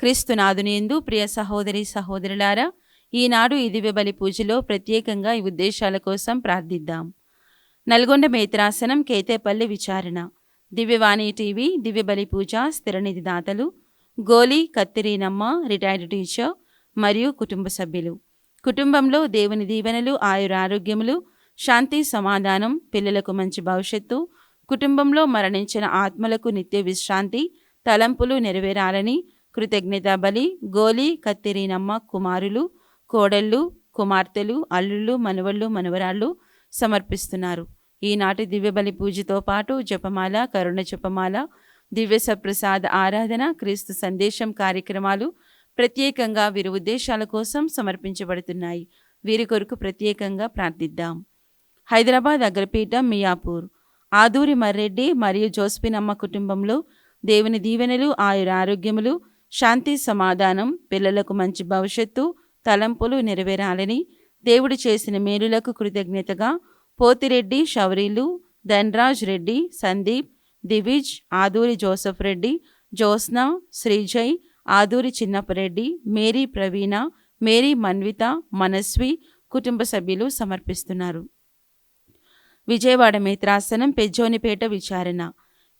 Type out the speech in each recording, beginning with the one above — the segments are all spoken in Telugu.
క్రీస్తునాథునియందు ప్రియ సహోదరి సహోదరులారా, ఈనాడు ఈ దివ్య బలి పూజలో ప్రత్యేకంగా ఈ ఉద్దేశాల కోసం ప్రార్థిద్దాం. నల్గొండ మేత్రాసనం కేతేపల్లి విచారణ, దివ్యవాణి టీవీ, దివ్య బలి పూజ స్థిర నిధిదాతలు గోలి కత్తిరీనమ్మ, రిటైర్డ్ టీచర్ మరియు కుటుంబ సభ్యులు. కుటుంబంలో దేవుని దీవెనలు, ఆయురారోగ్యములు, శాంతి సమాధానం, పిల్లలకు మంచి భవిష్యత్తు, కుటుంబంలో మరణించిన ఆత్మలకు నిత్య విశ్రాంతి, తలంపులు నెరవేరాలని కృతజ్ఞతా బలి గోలి కత్తిరీనమ్మ కుమారులు, కోడళ్ళు, కుమార్తెలు, అల్లుళ్ళు, మనవళ్ళు, మనవరాళ్ళు సమర్పిస్తున్నారు. ఈనాటి దివ్య బలి పూజతో పాటు జపమాల, కరుణ జపమాల, దివ్య సప్రసాద ఆరాధన, క్రీస్తు సందేశం కార్యక్రమాలు ప్రత్యేకంగా వీరి ఉద్దేశాల కోసం సమర్పించబడుతున్నాయి. వీరి కొరకు ప్రత్యేకంగా ప్రార్థిద్దాం. హైదరాబాద్ అగ్రపీఠం మియాపూర్ ఆదూరి మర్రెడ్డి మరియు జోస్పినమ్మ కుటుంబంలో దేవుని దీవెనలు, ఆయురారోగ్యములు, శాంతి సమాధానం, పిల్లలకు మంచి భవిష్యత్తు, తలంపులు నెరవేరాలని దేవుడు చేసిన మేలులకు కృతజ్ఞతగా పోతిరెడ్డి షౌరీలు, ధన్రాజ్ రెడ్డి, సందీప్, దివిజ్, ఆదూరి జోసఫ్ రెడ్డి, జ్యోత్స్న, శ్రీజయ్, ఆదూరి చిన్నపరెడ్డి, మేరీ ప్రవీణ, మేరీ మన్విత, మనస్వి కుటుంబ సభ్యులు సమర్పిస్తున్నారు. విజయవాడ మేత్రాసనం పెజ్జోనిపేట విచారణ,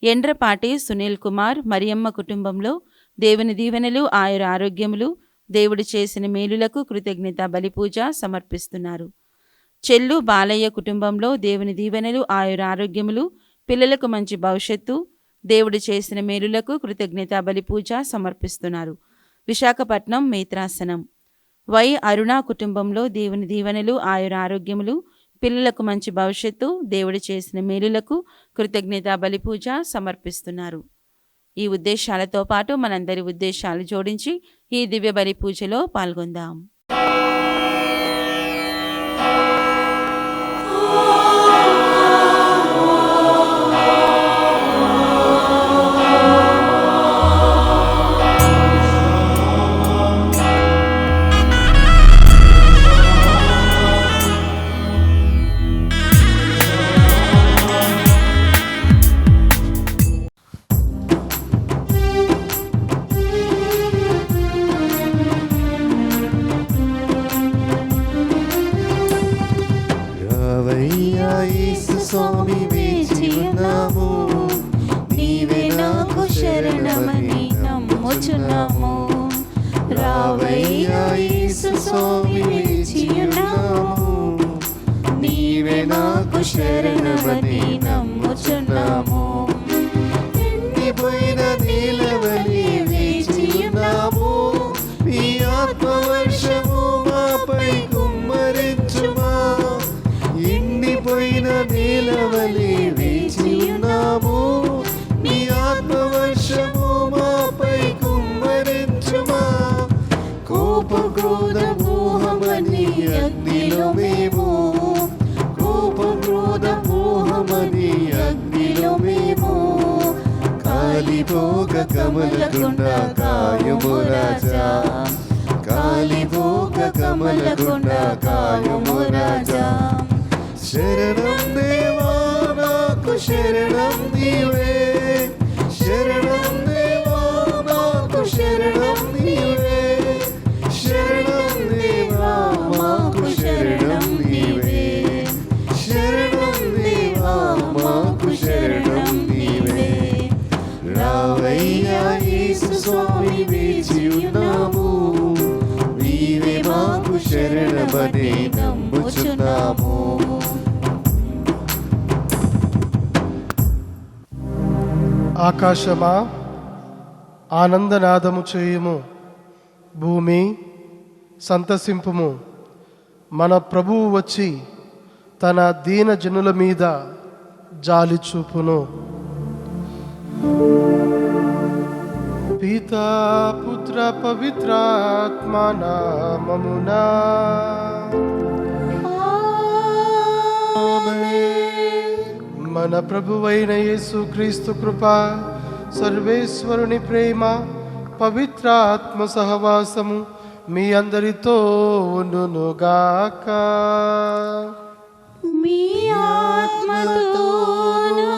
ఎండ్రపాటి సునీల్ కుమార్, మరియమ్మ కుటుంబంలో దేవుని దీవెనలు, ఆయురారోగ్యములు, దేవుడు చేసిన మేలులకు కృతజ్ఞత బలిపూజ సమర్పిస్తున్నారు. చెల్లు బాలయ్య కుటుంబంలో దేవుని దీవెనలు, ఆయురారోగ్యములు, పిల్లలకు మంచి భవిష్యత్తు, దేవుడు చేసిన మేలులకు కృతజ్ఞత బలిపూజ సమర్పిస్తున్నారు. విశాఖపట్నం మేత్రాసనం వై అరుణ కుటుంబంలో దేవుని దీవెనలు, ఆయురారోగ్యములు, పిల్లలకు మంచి భవిష్యత్తు, దేవుడు చేసిన మేలులకు కృతజ్ఞత బలిపూజ సమర్పిస్తున్నారు. ఈ ఉద్దేశాలతో పాటు మనందరి ఉద్దేశాలు జోడించి ఈ దివ్య బలి పూజలో పాల్గొందాం. స్వామి వేచి ఉన్నాము, నీవే నాకు శరణమని నమ్ముచున్నాము. రావయ్యా యేసు స్వామి వేచి ఉన్నాము, నీవే నాకు శరణమని నమ్ముచున్నాము. ఎండిపోయిన నీలవలి వేచి ఉన్నాము, నీ ఆత్మవర్షము మాపై కుమ్మరించుమా. ఎండిపోయిన నీలవలి వేచి ఉన్నాము, నీ ఆత్మవర్షము మాపై కుమ్మరించుమా. కోప క్రోధ మోహమని అగ్నిలో మేము, కోప క్రోధ మోహమని అగ్నిలో మేము, కాలిపోక కమలకుండ కాయము రాజా, కాలిపోక కమలకుండ కాయము రాజా. శరణం దేవా నాకు శరణం నీవే, శరణం దేవా నాకు శరణం నీవే, శరణం దేవా మాకు శరణం నీవే, శరణం దేవా మాకు శరణం నీవే. రావయ్యా యేసు స్వామి వేచి ఉన్నాము, నీవే మాకు శరణమని నమ్ముచున్నాము. ఆకాశమా ఆనందనాదము చేయుము, భూమి సంతసింపుము. మన ప్రభువు వచ్చి తన దీన జనుల మీద జాలి చూపును. పితా పుత్ర పవిత్రాత్మ నామమునా మన ప్రభువైన యేసు క్రీస్తు కృప, సర్వేశ్వరుని ప్రేమ, పవిత్ర ఆత్మ సహవాసము మీ అందరితో ఉండునుగాక. మీ ఆత్మతోను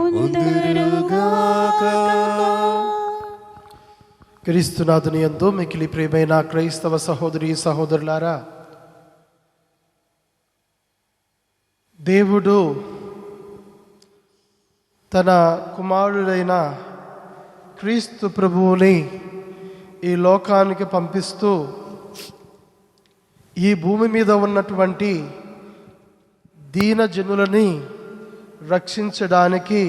ఉండునుగాక. క్రీస్తునాథుని యందు మికిలి ప్రియమైన క్రైస్తవ సహోదరి సహోదరులారా, దేవుడు తన కుమారుడైన క్రీస్తు ప్రభువుని ఈ లోకానికి పంపిస్తూ ఈ భూమి మీద ఉన్నటువంటి దీన జనులని రక్షించడానికి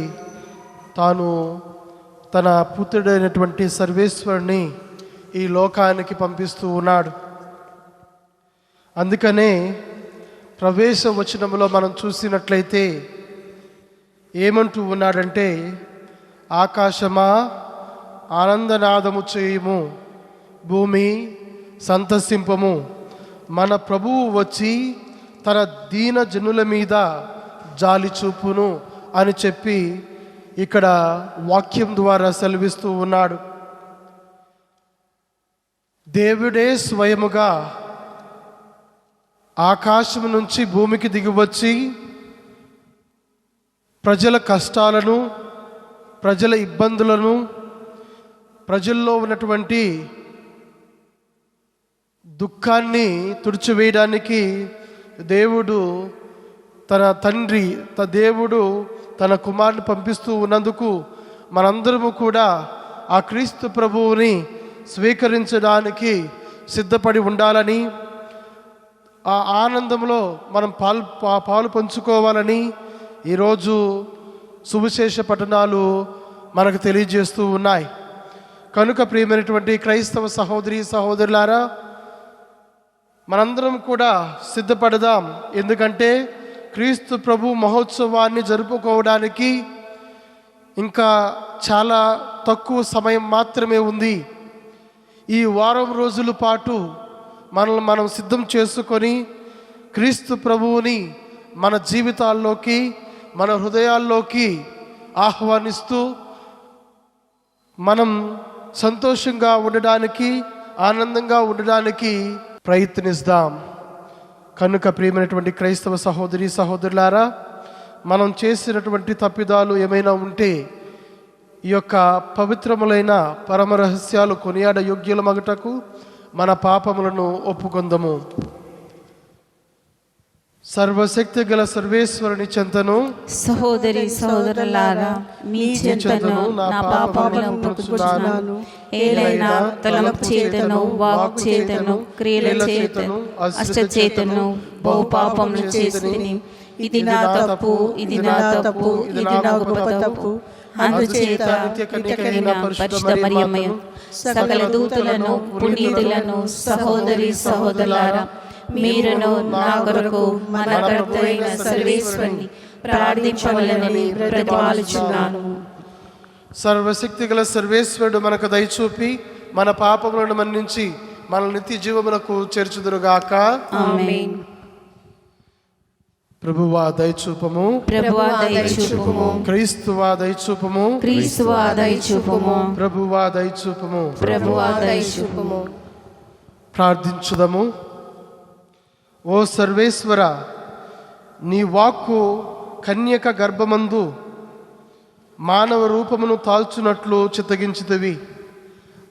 తాను తన పుత్రుడైనటువంటి సర్వేశ్వరుని ఈ లోకానికి పంపిస్తూ ఉన్నాడు. అందుకనే ప్రవేశ వచనంలో మనం చూసినట్లయితే ఏమంటూ ఉన్నాడంటే, ఆకాశమా ఆనందనాదము చేయుము, భూమి సంతసింపము, మన ప్రభువు వచ్చి తన దీన జనుల మీద జాలి చూపును అని చెప్పి ఇక్కడ వాక్యం ద్వారా సెలవిస్తూ ఉన్నాడు. దేవుడే స్వయముగా ఆకాశం నుంచి భూమికి దిగివచ్చి ప్రజల కష్టాలను, ప్రజల ఇబ్బందులను, ప్రజల్లో ఉన్నటువంటి దుఃఖాన్ని తుడిచివేయడానికి దేవుడు తన కుమారుని పంపిస్తూ ఉన్నందుకు మనందరము కూడా ఆ క్రీస్తు ప్రభువుని స్వీకరించడానికి సిద్ధపడి ఉండాలని, ఆ ఆనందంలో మనం పాలు పంచుకోవాలని ఈరోజు సువిశేష పఠనాలు మనకు తెలియజేస్తూ ఉన్నాయి. కనుక ప్రియమైనటువంటి క్రైస్తవ సహోదరి సహోదరులారా, మనందరం కూడా సిద్ధపడదాం. ఎందుకంటే క్రీస్తు ప్రభు మహోత్సవాన్ని జరుపుకోవడానికి ఇంకా చాలా తక్కువ సమయం మాత్రమే ఉంది. ఈ వారం రోజుల పాటు మనల్ని మనం సిద్ధం చేసుకొని క్రీస్తు ప్రభువుని మన జీవితాల్లోకి, మన హృదయాల్లోకి ఆహ్వానిస్తూ మనం సంతోషంగా ఉండడానికి, ఆనందంగా ఉండడానికి ప్రయత్నిస్తాం. కనుక ప్రియమైనటువంటి క్రైస్తవ సహోదరి సహోదరులారా, మనం చేసినటువంటి తప్పిదాలు ఏమైనా ఉంటే ఈ యొక్క పవిత్రములైన పరమ రహస్యాలు కొనియాడ యోగ్యులమగుటకు మన పాపములను ఒప్పుకొందము. సర్వశక్తి గల సర్వేశ్వరుని చెంతను సహోదరి సహోదరులారా, మీ చెంతను నా పాపములను ఒప్పుకొనుచున్నాను. ఏలైనా తలంపు చేతను, వాక్ చేతను, క్రియల చేతను, అష్టచేతను బహు పాపములు చేసితిని. ఇది నా తప్పు, ఇది నా తప్పు, ఇది నా గొప్ప తప్పు. అందుచేత నిత్యకన్యకైన పరిశుద్ధ మరియమ్మయు, సకల దూతలను, పునీతులను, సహోదరి సహోదరులారా, మీరును నా కొరకు మన కర్తయైన సర్వేశ్వరుని ప్రార్థించవలెనని బ్రతిమాలుచున్నాను. సర్వశక్తి గల సర్వేశ్వరుడు మనకు దయచూపి మన పాపములను మన్నించి మన నిత్య జీవములకు చేర్చుదురుగాక. ఆమేన్. ప్రభువా దయచూపము, ప్రభువా దయచూపము, క్రీస్తువా దయచూపము, క్రీస్తువా దయచూపము, ప్రభువా దయచూపము, ప్రభువా దయచూపము. ప్రార్థించుదము. ఓ సర్వేశ్వర, నీ వాక్కు కన్యక గర్భమందు మానవ రూపమును తాల్చునట్లు చిత్తగించితివి.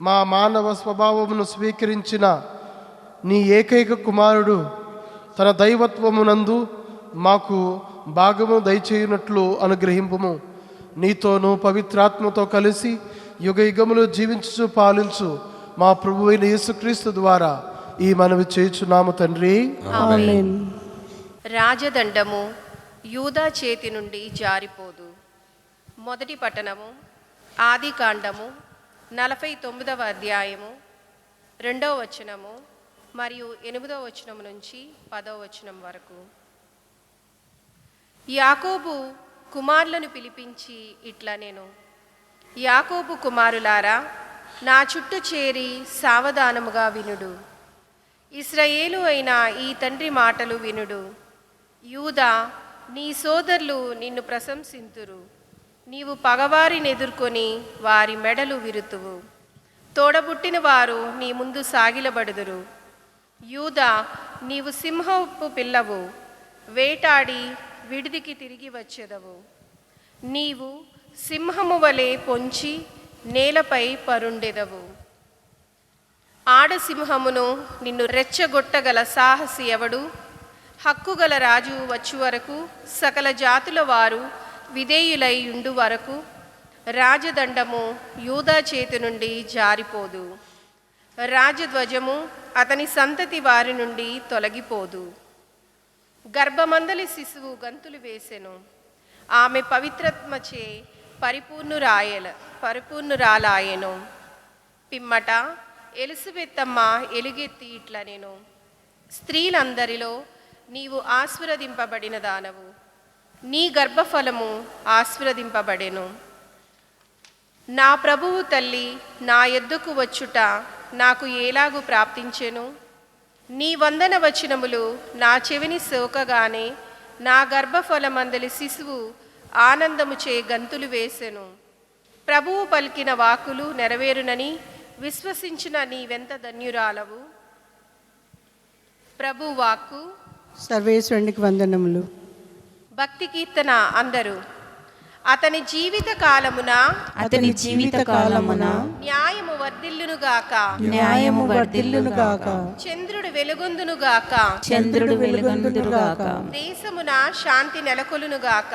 మా మానవ స్వభావమును స్వీకరించిన నీ ఏకైక కుమారుడు తన దైవత్వమునందు మాకు భాగము దయచేయునట్లు అనుగ్రహింపుము. నీతోనూ పవిత్రాత్మతో కలిసి యుగ యుగములు జీవించు పాలించు మా ప్రభువైన యేసుక్రీస్తు ద్వారా ఈ మనవి చేయుచున్నాము తండ్రి. ఆమేన్. రాజదండము యూదా చేతి నుండి జారిపోదు. మొదటి పట్టణము ఆదికాండము 49వ అధ్యాయము 2వ వచనము మరియు 8వ వచనం నుంచి 10వ వచనం వరకు. యాకోబు కుమారులను పిలిపించి ఇట్లా నేను, యాకోబు కుమారులారా, నా చుట్టూ చేరి సావధానముగా వినుడు. ఇశ్రాయేలు అయిన ఈ తండ్రి మాటలు వినుడు. యూదా, నీ సోదరులు నిన్ను ప్రశంసింతురు. నీవు పగవారిని ఎదుర్కొని వారి మెడలు విరుతువు. తోడబుట్టిన వారు నీ ముందు సాగిలబడుదురు. యూదా, నీవు సింహపు పిల్లవు, వేటాడి విడిదికి తిరిగి వచ్చెదవు. నీవు సింహము వలె పొంచి నేలపై పరుండెదవు. ఆడసింహమును నిన్ను రెచ్చగొట్టగల సాహసి ఎవడు? హక్కుగల రాజు వచ్చు వరకు, సకల జాతుల వారు విధేయులై ఉండు వరకు రాజదండము యూదా చేతి నుండి జారిపోదు, రాజధ్వజము అతని సంతతి వారి నుండి తొలగిపోదు. గర్భమందలి శిశువు గంతులు వేసెను, ఆమె పవిత్రత్మచే పరిపూర్ణురాలాయెను. పిమ్మట ఎలిసబెత్తమ్మ ఎలుగెత్తి ఇట్లా నేను, స్త్రీలందరిలో నీవు ఆశీర్వదింపబడిన దానవు, నీ గర్భఫలము ఆశీర్వదింపబడెను. నా ప్రభువు తల్లి నా యొద్దకు వచ్చుట నాకు ఎలాగు ప్రాప్తించెను? నీ వందన వచనములు నా చెవిని సోకగానే నా గర్భఫలమందలి శిశువు ఆనందముచే గంతులు వేసెను. ప్రభువు పలికిన వాక్కులు నెరవేరునని విశ్వసించిన నీవెంత ధన్యురాలవు. ప్రభు వాక్కు. సర్వేశ్వరునికి వందనములు. భక్తి కీర్తన అందరూ. అతని జీవిత కాలమున న్యాయము వర్ధిల్లునుగాక, న్యాయము వర్ధిల్లునుగాక. చంద్రుడు వెలుగొందునుగాక, దేశమున శాంతి నెలకొలునుగాక.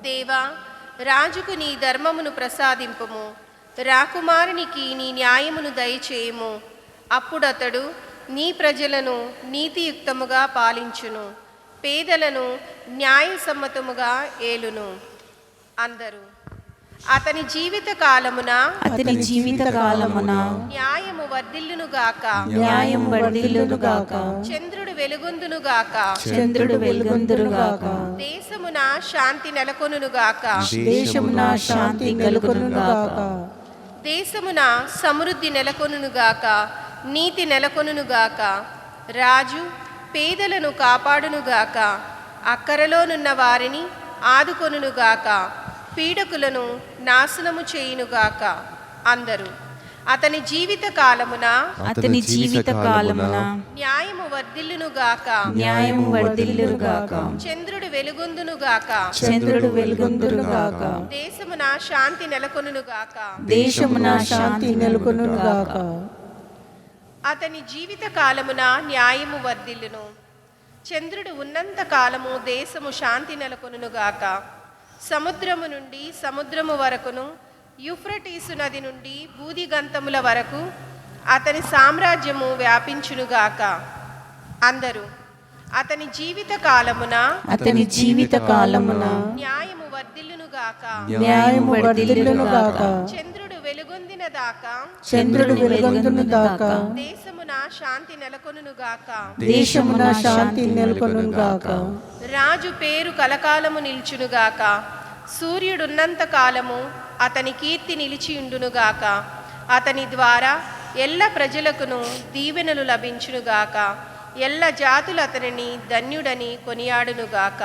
దేవా, రాజుకు నీ ధర్మమును ప్రసాదింపుము, రాకుమారునికి నీ న్యాయమును దయచేయుము. అప్పుడతడు నీ ప్రజలను నీతియుక్తముగా పాలించును, పేదలను న్యాయసమ్మతముగా ఏలును. అందరూ. అతని జీవిత కాలమున న్యాయము వర్ధిల్లునుగాక, చంద్రుడు వెలుగొందునుగాక, దేశమున శాంతి నెలకొనుగాక, దేశమున సమృద్ధి నెలకొనుగాక, నీతి నెలకొనుగాక. రాజు పేదలను కాపాడునుగాక, అక్కరలోనున్న వారిని ఆదుకొనుగాక, పీడకులను నాశనము చేయునుగాక. అందరూ. అతని జీవిత కాలమున న్యాయము వర్ధిల్లునుగాక, చంద్రుడు వెలుగొందునుగాక, దేశమున శాంతి నెలకొనుగాక. అతని జీవిత కాలమున న్యాయము వర్ధిల్లును, చంద్రుడు ఉన్నంత కాలము దేశము శాంతి నెలకొనుగాక. సముద్రము నుండి సముద్రము వరకును, యూఫ్రటీసు నది నుండి బూదిగంతముల వరకు అతని సామ్రాజ్యము వ్యాపించునుగాక. అందరూ. అతని జీవిత కాలమున న్యాయము వర్ధిల్లునుగాక, చంద్రుడు వెలుగొందినదాకా దేశమున శాంతి నెలకొనుగాక. రాజు పేరు కలకాలము నిల్చునుగాక, సూర్యుడున్నంత కాలము అతని కీర్తి నిలిచియుండునుగాక. అతని ద్వారా ఎల్ల ప్రజలకును దీవెనలు లభించునుగాక, ఎల్ల జాతులు అతనిని ధన్యుడని కొనియాడునుగాక.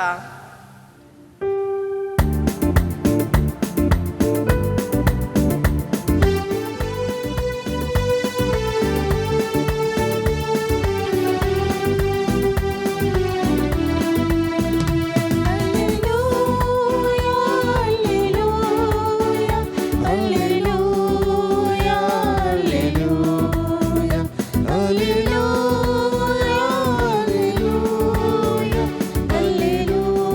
Hallelujah.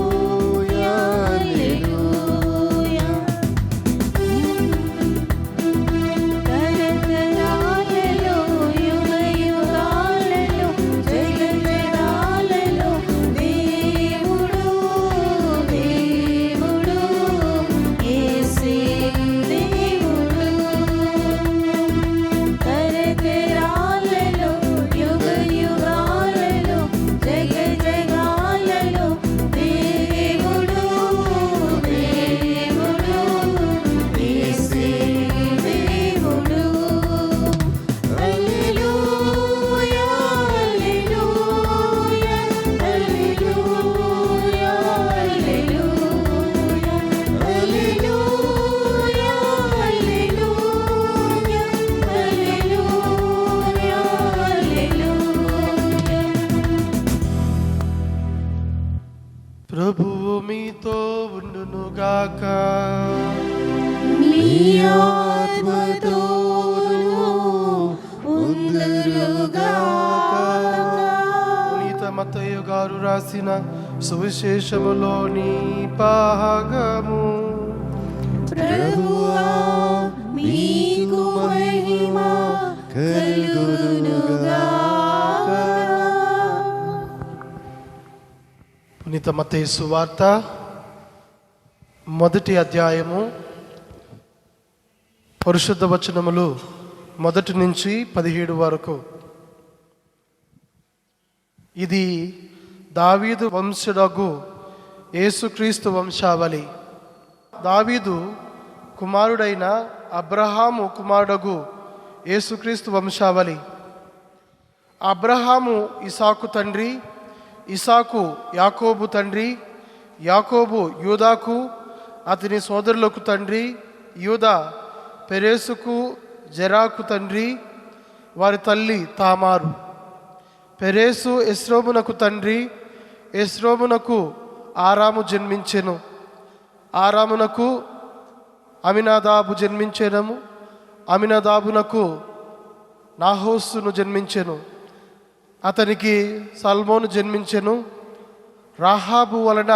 రాసిన సువిశేషములోని భాగము. ప్రభువా మీకు మహిమ కలుగునుగాక. పునీత మత్తయి సువార్త మొదటి అధ్యాయము పరిశుద్ధ వచనములు 1 నుంచి 17 వరకు. ఇది దావీదు వంశుడగు యేసుక్రీస్తు వంశావళి. దావీదు కుమారుడైన అబ్రహాము కుమారుడగు యేసుక్రీస్తు వంశావళి. అబ్రహాము ఇసాకు తండ్రి, ఇసాకు యాకోబు తండ్రి, యాకోబు యూదాకు అతని సోదరులకు తండ్రి, యూదా పెరేసుకు జెరాకు తండ్రి, వారి తల్లి తామారు. పెరేసు ఎస్రోమునకు తండ్రి, ఎస్రోమునకు ఆరాము జన్మించెను, ఆరామునకు అమినాదాబు జన్మించెనము, అమినాదాబునకు నాహోసును జన్మించెను, అతనికి సల్మోను జన్మించెను. రాహాబు వలన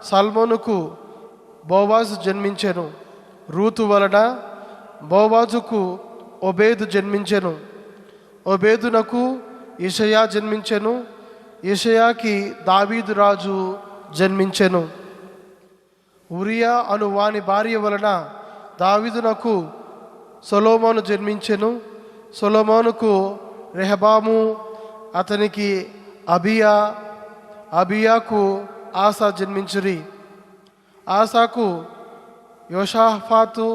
సల్మోనుకు బోవాజు జన్మించెను, రూతు వలన బోవాజుకు ఒబేదు జన్మించెను, ఒబేదునకు యెషయా జన్మించెను, యెషయాకి దావీదు రాజు జన్మించెను. ఉరియా అను వాని భార్య వలన దావీదునకు సొలొమోను జన్మించెను, సొలొమోనుకు రెహబాము, అతనికి అబియా, అబియాకు ఆసా జన్మించురి. ఆసాకు యోషాఫాతు,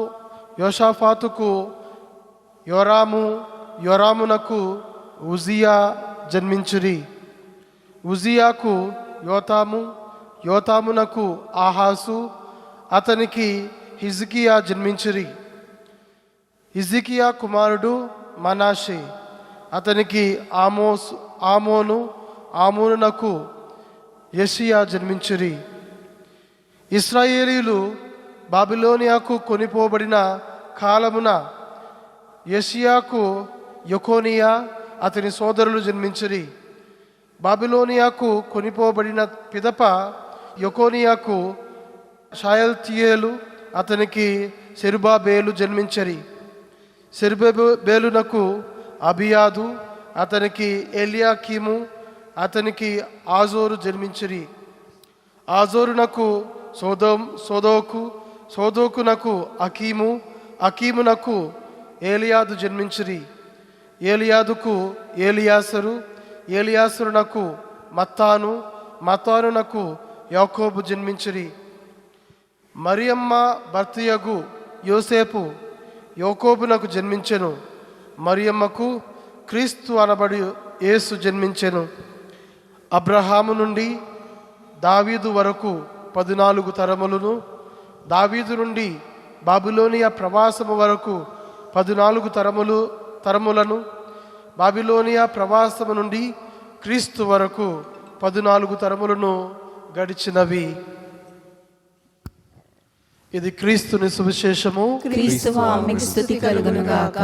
యోషాఫాతుకు యోరాము, యోరామునకు ఉజియా జన్మించురి. ఉజియాకు యోతాము, యోతామునకు ఆహాసు, అతనికి హిజ్కియా జన్మించురి. హిజ్కియా కుమారుడు మనాషే, అతనికి ఆమోను, ఆమోనునకు యెషయా జన్మించురి. ఇశ్రాయేలీలు బాబిలోనియాకు కొనిపోబడిన కాలమున యెషయాకు యెకోనియా అతని సోదరులు జన్మించిరి. బాబిలోనియాకు కొనిపోబడిన పిదప యెకోనియాకు షయల్తీయేలు, అతనికి సెరుబాబేలు జన్మించరి. సెరుబాబేలునకు అబియాదు, అతనికి ఎలియాకీము, అతనికి ఆజోరు జన్మించిరి. ఆజోరునకు సోదోకు, సోదోకునకు అకీము, అకీమునకు ఏలియాదు జన్మించిరి. ఏలియాదుకు ఏలియాసరు, ఏలియాసరునకు మత్తాను, మత్తానునకు యాకోబు జన్మించిరి. మరియమ్మ భర్తయగు యోసేపు యాకోబునకు జన్మించెను. మరియమ్మకు క్రీస్తు అనబడి యేసు జన్మించెను. అబ్రహాము నుండి దావీదు వరకు 14 తరములను, దావీదు నుండి బాబిలోనియా ప్రవాసము వరకు 14 తరములను, బాబిలోనియా ప్రవాసము నుండి క్రీస్తు వరకు 14 తరములను గడిచినవి. ఇది క్రీస్తుని సువిశేషము. క్రీస్తువా మీకు స్తుతి కలుగునుగాక.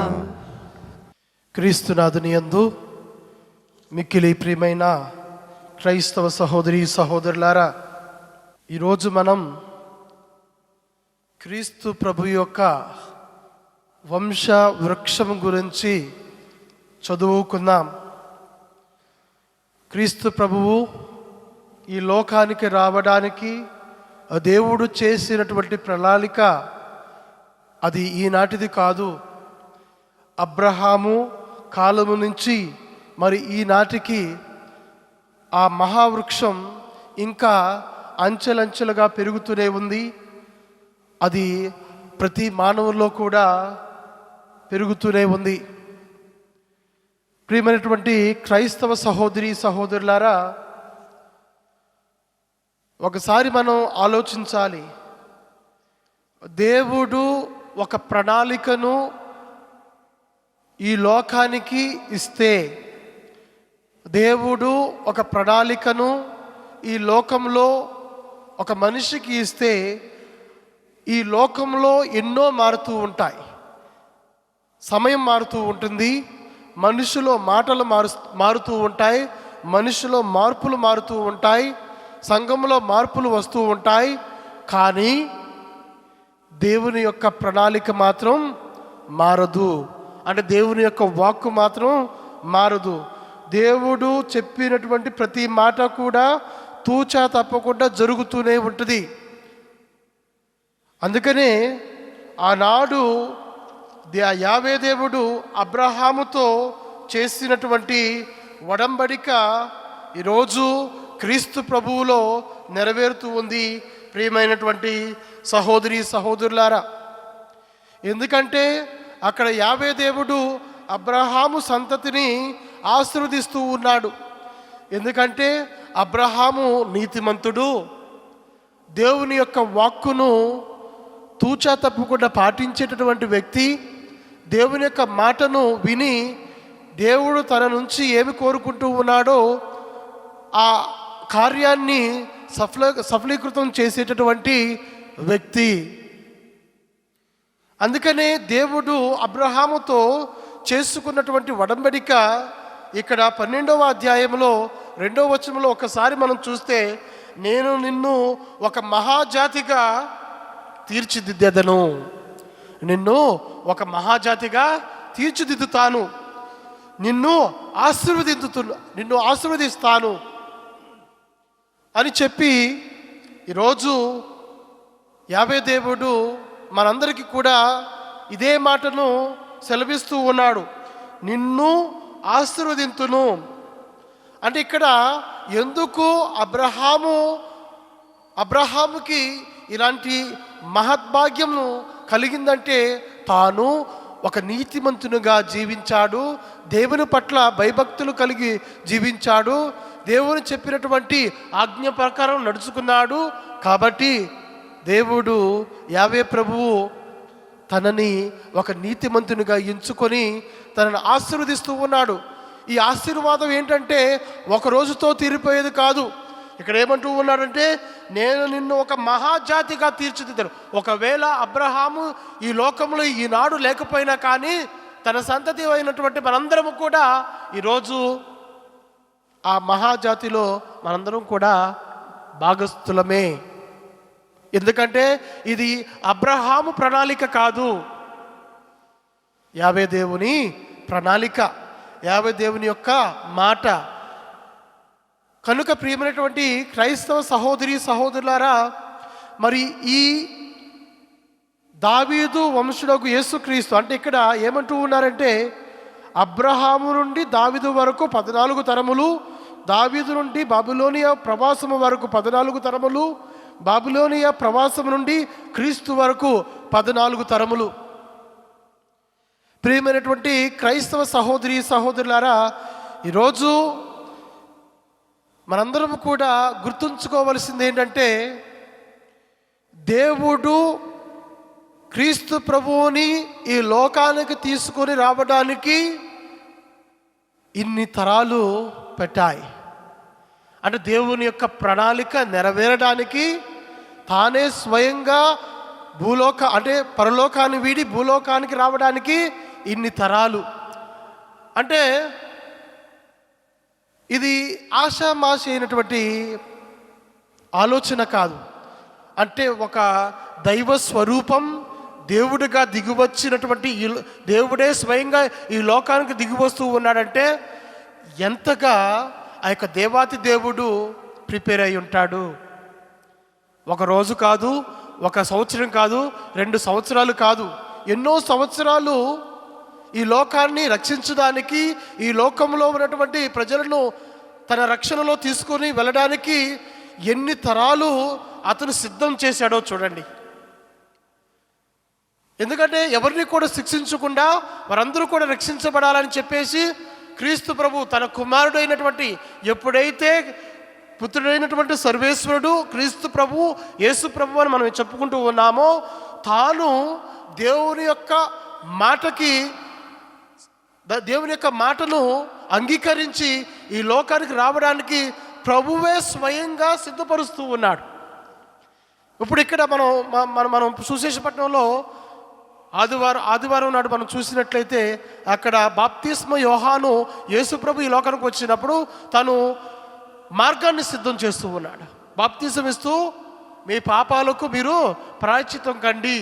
క్రీస్తునాథుని యందు మిక్కిలి ప్రియమైన క్రైస్తవ సహోదరి సహోదరులారా, ఈరోజు మనం క్రీస్తు ప్రభు యొక్క వంశ వృక్షం గురించి చదువుకుందాం. క్రీస్తు ప్రభువు ఈ లోకానికి రావడానికి దేవుడు చేసినటువంటి ప్రణాళిక అది ఈనాటిది కాదు. అబ్రహాము కాలము నుంచి మరి ఈనాటికి ఆ మహావృక్షం ఇంకా అంచెలంచెలుగా పెరుగుతూనే ఉంది. అది ప్రతి మానవుల్లో కూడా పెరుగుతూనే ఉంది. ప్రియమైనటువంటి క్రైస్తవ సహోదరి సహోదరులారా, ఒకసారి మనం ఆలోచించాలి. దేవుడు ఒక ప్రణాళికను ఈ లోకానికి ఇస్తే, దేవుడు ఒక ప్రణాళికను ఈ లోకంలో ఒక మనిషికి ఇస్తే, ఈ లోకంలో ఎన్నో మారుతూ ఉంటాయి. సమయం మారుతూ ఉంటుంది, మనుషులో మాటలు మారుతూ ఉంటాయి, మనుషులో మార్పులు మారుతూ ఉంటాయి. సంఘంలో మార్పులు వస్తూ ఉంటాయి, కానీ దేవుని యొక్క ప్రణాళిక మాత్రం మారదు. అంటే దేవుని యొక్క వాక్కు మాత్రం మారదు. దేవుడు చెప్పినటువంటి ప్రతి మాట కూడా తూచా తప్పకుండా జరుగుతూనే ఉంటుంది. అందుకనే ఆనాడు యావే దేవుడు అబ్రహాముతో చేసినటువంటి ఒడంబడిక ఈరోజు క్రీస్తు ప్రభువులో నెరవేరుతూ ఉంది. ప్రియమైనటువంటి సహోదరి సహోదరులారా, ఎందుకంటే అక్కడ యావే దేవుడు అబ్రహాము సంతతిని ఆశీర్వదిస్తూ ఉన్నాడు. ఎందుకంటే అబ్రహాము నీతిమంతుడు, దేవుని యొక్క వాక్కును తూచా తప్పకుండా పాటించేటటువంటి వ్యక్తి. దేవుని యొక్క మాటను విని దేవుడు తన నుంచి ఏమి కోరుకుంటూ ఉన్నాడో ఆ కార్యాన్ని సఫలీకృతం చేసేటటువంటి వ్యక్తి. అందుకనే దేవుడు అబ్రహాముతో చేసుకున్నటువంటి ఒడంబడిక ఇక్కడ 12వ అధ్యాయంలో 2వ వచనంలో ఒకసారి మనం చూస్తే, నేను నిన్ను ఒక మహాజాతిగా తీర్చిదిద్దెదను, నిన్ను ఒక మహాజాతిగా తీర్చిదిద్దుతాను, నిన్ను ఆశీర్వదిస్తాను అని చెప్పి ఈరోజు యావే దేవుడు మనందరికీ కూడా ఇదే మాటను సెలవిస్తూ ఉన్నాడు. నిన్ను ఆశీర్వదింతును అంటే ఇక్కడ ఎందుకు అబ్రహాముకి ఇలాంటి మహద్భాగ్యము కలిగిందంటే, తాను ఒక నీతిమంతునిగా జీవించాడు, దేవుని పట్ల భయభక్తులు కలిగి జీవించాడు, దేవుని చెప్పినటువంటి ఆజ్ఞ ప్రకారం నడుచుకున్నాడు. కాబట్టి దేవుడు యావే ప్రభువు తనని ఒక నీతిమంతునిగా ఎంచుకొని తనను ఆశీర్వదిస్తూ ఉన్నాడు. ఈ ఆశీర్వాదం ఏంటంటే ఒక రోజుతో తీరిపోయేది కాదు. ఇక్కడ ఏమంటూ ఉన్నాడంటే, నేను నిన్ను ఒక మహాజాతిగా తీర్చిదిద్దాను. ఒకవేళ అబ్రహాము ఈ లోకంలో ఈనాడు లేకపోయినా కానీ తన సంతతి అయినటువంటి మనందరము కూడా ఈరోజు ఆ మహాజాతిలో మనందరం కూడా భాగస్థులమే. ఎందుకంటే ఇది అబ్రహాము ప్రణాళిక కాదు, యావే దేవుని ప్రణాళిక, యావే దేవుని యొక్క మాట. కనుక ప్రియమైనటువంటి క్రైస్తవ సహోదరి సహోదరులారా, మరి ఈ దావీదు వంశుడకు యేసుక్రీస్తు అంటే ఇక్కడ ఏమంటూ ఉన్నారంటే, అబ్రహాము నుండి దావీదు వరకు 14 తరములు, దావీదు నుండి బాబిలోనియా ప్రవాసము వరకు 14 తరములు, బాబిలోనియా ప్రవాసము నుండి క్రీస్తు వరకు 14 తరములు. ప్రియమైనటువంటి క్రైస్తవ సహోదరి సహోదరులారా, ఈరోజు మనందరం కూడా గుర్తుంచుకోవలసింది ఏంటంటే, దేవుడు క్రీస్తు ప్రభువుని ఈ లోకానికి తీసుకొని రావడానికి ఇన్ని తరాలు పెట్టాయి. అంటే దేవుని యొక్క ప్రణాళిక నెరవేరడానికి తానే స్వయంగా పరలోకాన్ని వీడి భూలోకానికి రావడానికి ఇన్ని తరాలు. అంటే ఇది ఆషామాషి అయినటువంటి ఆలోచన కాదు. అంటే ఒక దైవ స్వరూపం దేవుడిగా దిగివచ్చినటువంటి దేవుడే స్వయంగా ఈ లోకానికి దిగివస్తూ ఉన్నాడంటే ఎంతగా ఆ యొక్క దేవాతి దేవుడు ప్రిపేర్ అయి ఉంటాడు. ఒక రోజు కాదు, ఒక సంవత్సరం కాదు, 2 సంవత్సరాలు కాదు, ఎన్నో సంవత్సరాలు ఈ లోకాన్ని రక్షించడానికి, ఈ లోకంలో ఉన్నటువంటి ప్రజలను తన రక్షణలో తీసుకొని వెళ్ళడానికి ఎన్ని తరాలు అతను సిద్ధం చేశాడో చూడండి. ఎందుకంటే ఎవరిని కూడా శిక్షించకుండా వారందరూ కూడా రక్షించబడాలని చెప్పేసి క్రీస్తు ప్రభు తన కుమారుడైనటువంటి, ఎప్పుడైతే పుత్రుడైనటువంటి సర్వేశ్వరుడు క్రీస్తు ప్రభు యేసు ప్రభు అని మనం చెప్పుకుంటూ ఉన్నామో, తాను దేవుని యొక్క మాటను అంగీకరించి ఈ లోకానికి రావడానికి ప్రభువే స్వయంగా సిద్ధపరుస్తూ ఉన్నాడు. ఇప్పుడు ఇక్కడ మనం సుశేషపట్నంలో ఆదివారం నాడు మనం చూసినట్లయితే అక్కడ బాప్తిస్మ యోహాను యేసు ప్రభు ఈ లోకానికి వచ్చినప్పుడు తను మార్గాన్ని సిద్ధం చేస్తూ ఉన్నాడు. బాప్తిసం ఇస్తూ మీ పాపాలకు మీరు ప్రాయశ్చిత్తం కండి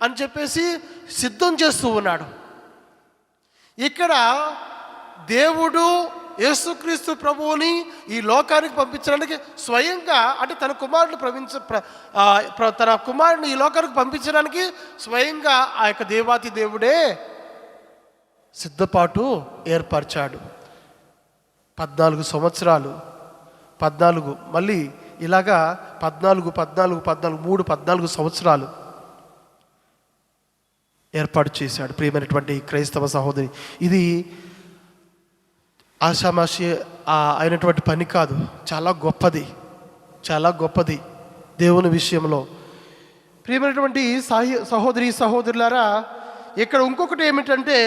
అని చెప్పేసి సిద్ధం చేస్తూ ఉన్నాడు. ఇక్కడ దేవుడు యేసుక్రీస్తు ప్రభువుని ఈ లోకానికి పంపించడానికి స్వయంగా, అంటే తన కుమారుని ఈ లోకానికి పంపించడానికి స్వయంగా ఆ యొక్క దేవాతి దేవుడే సిద్ధపాటు ఏర్పరిచాడు. 14 సంవత్సరాలు, 14 మళ్ళీ ఇలాగా 14 సంవత్సరాలు ఏర్పాటు చేశాడు. ప్రియమైనటువంటి క్రైస్తవ సహోదరి, ఇది ఆషామాషి అయినటువంటి పని కాదు, చాలా గొప్పది దేవుని విషయంలో. ప్రియమైనటువంటి సహోదరులారా, ఇక్కడ ఇంకొకటి ఏమిటంటే,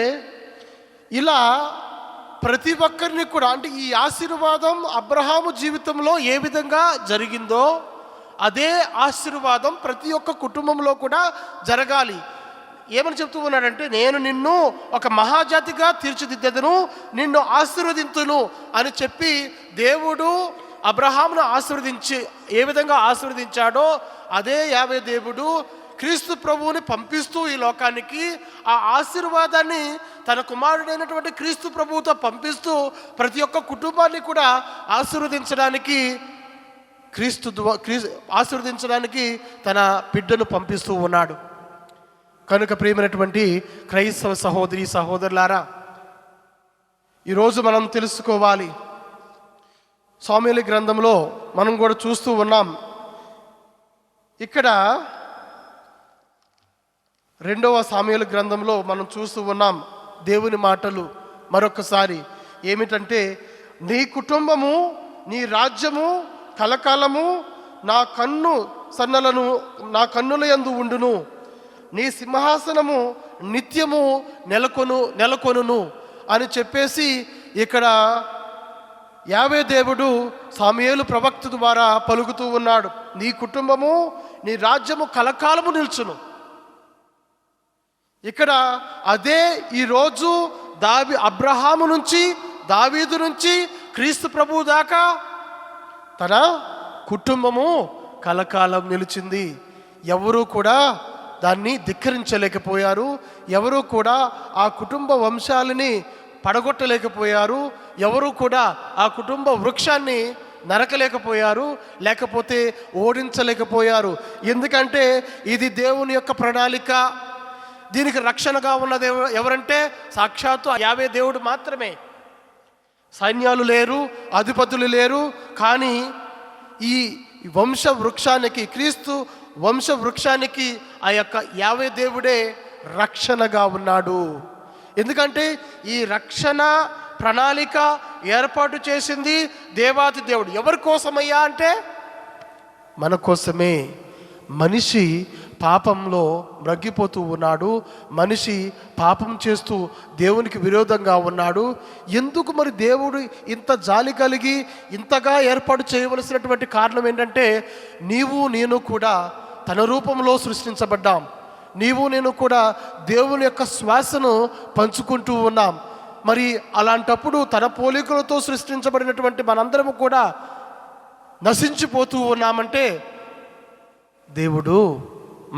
ఇలా ప్రతి ఒక్కరిని కూడా, అంటే ఈ ఆశీర్వాదం అబ్రహాము జీవితంలో ఏ విధంగా జరిగిందో అదే ఆశీర్వాదం ప్రతి ఒక్క కుటుంబంలో కూడా జరగాలి. ఏమని చెప్తూ ఉన్నాడంటే, నేను నిన్ను ఒక మహాజాతిగా తీర్చిదిద్దెదను, నిన్ను ఆశీర్వదింతును అని చెప్పి దేవుడు అబ్రహామును ఏ విధంగా ఆశీర్వదించాడో అదే యావే దేవుడు క్రీస్తు ప్రభువుని పంపిస్తూ ఈ లోకానికి ఆ ఆశీర్వాదాన్ని తన కుమారుడైనటువంటి క్రీస్తు ప్రభువుతో పంపిస్తూ ప్రతి ఒక్క కుటుంబాన్ని కూడా ఆశీర్వదించడానికి తన బిడ్డను పంపిస్తూ ఉన్నాడు. కనుక ప్రియమైనటువంటి క్రైస్తవ సహోదరులారా, ఈరోజు మనం తెలుసుకోవాలి. సామెయేలు గ్రంథంలో మనం కూడా చూస్తూ ఉన్నాం. ఇక్కడ 2వ సామెయేలు గ్రంథంలో మనం చూస్తూ ఉన్నాం దేవుని మాటలు మరొకసారి ఏమిటంటే, నీ కుటుంబము నీ రాజ్యము కలకాలము నా కన్నుల యందు ఉండును, నీ సింహాసనము నిత్యము నెలకొనును అని చెప్పేసి ఇక్కడ యావే దేవుడు సామెయేలు ప్రవక్త ద్వారా పలుకుతూ ఉన్నాడు. నీ కుటుంబము నీ రాజ్యము కలకాలము నిల్చును. ఇక్కడ అదే ఈరోజు అబ్రహాము నుంచి దావీదు నుంచి క్రీస్తు ప్రభువు దాకా తన కుటుంబము కలకాలం నిలిచింది. ఎవరూ కూడా దాన్ని ధిక్కరించలేకపోయారు, ఎవరూ కూడా ఆ కుటుంబ వంశాలని పడగొట్టలేకపోయారు, ఎవరూ కూడా ఆ కుటుంబ వృక్షాన్ని నరకలేకపోయారు, లేకపోతే ఓడించలేకపోయారు. ఎందుకంటే ఇది దేవుని యొక్క ప్రణాళిక. దీనికి రక్షణగా ఉన్నది ఎవరంటే సాక్షాత్తు యావే దేవుడు మాత్రమే. సైన్యాలు లేరు, అధిపతులు లేరు, కానీ ఈ వంశవృక్షానికి, క్రీస్తు వంశవృక్షానికి ఆ యొక్క యావే దేవుడే రక్షణగా ఉన్నాడు. ఎందుకంటే ఈ రక్షణ ప్రణాళిక ఏర్పాటు చేసింది దేవాతి దేవుడు. ఎవరి కోసమయ్యా అంటే మన కోసమే. మనిషి పాపంలో మ్రగ్గిపోతూ ఉన్నాడు, మనిషి పాపం చేస్తూ దేవునికి విరోధంగా ఉన్నాడు. ఎందుకు మరి దేవుడు ఇంత జాలి కలిగి ఇంతగా ఏర్పాటు చేయవలసినటువంటి కారణం ఏంటంటే, నీవు నేను కూడా తన రూపంలో సృష్టించబడ్డాం. నీవు నేను కూడా దేవుని యొక్క శ్వాసను పంచుకుంటూ ఉన్నాం. మరి అలాంటప్పుడు తన పోలికలతో సృష్టించబడినటువంటి మనందరము కూడా నశించిపోతూ ఉన్నామంటే దేవుడు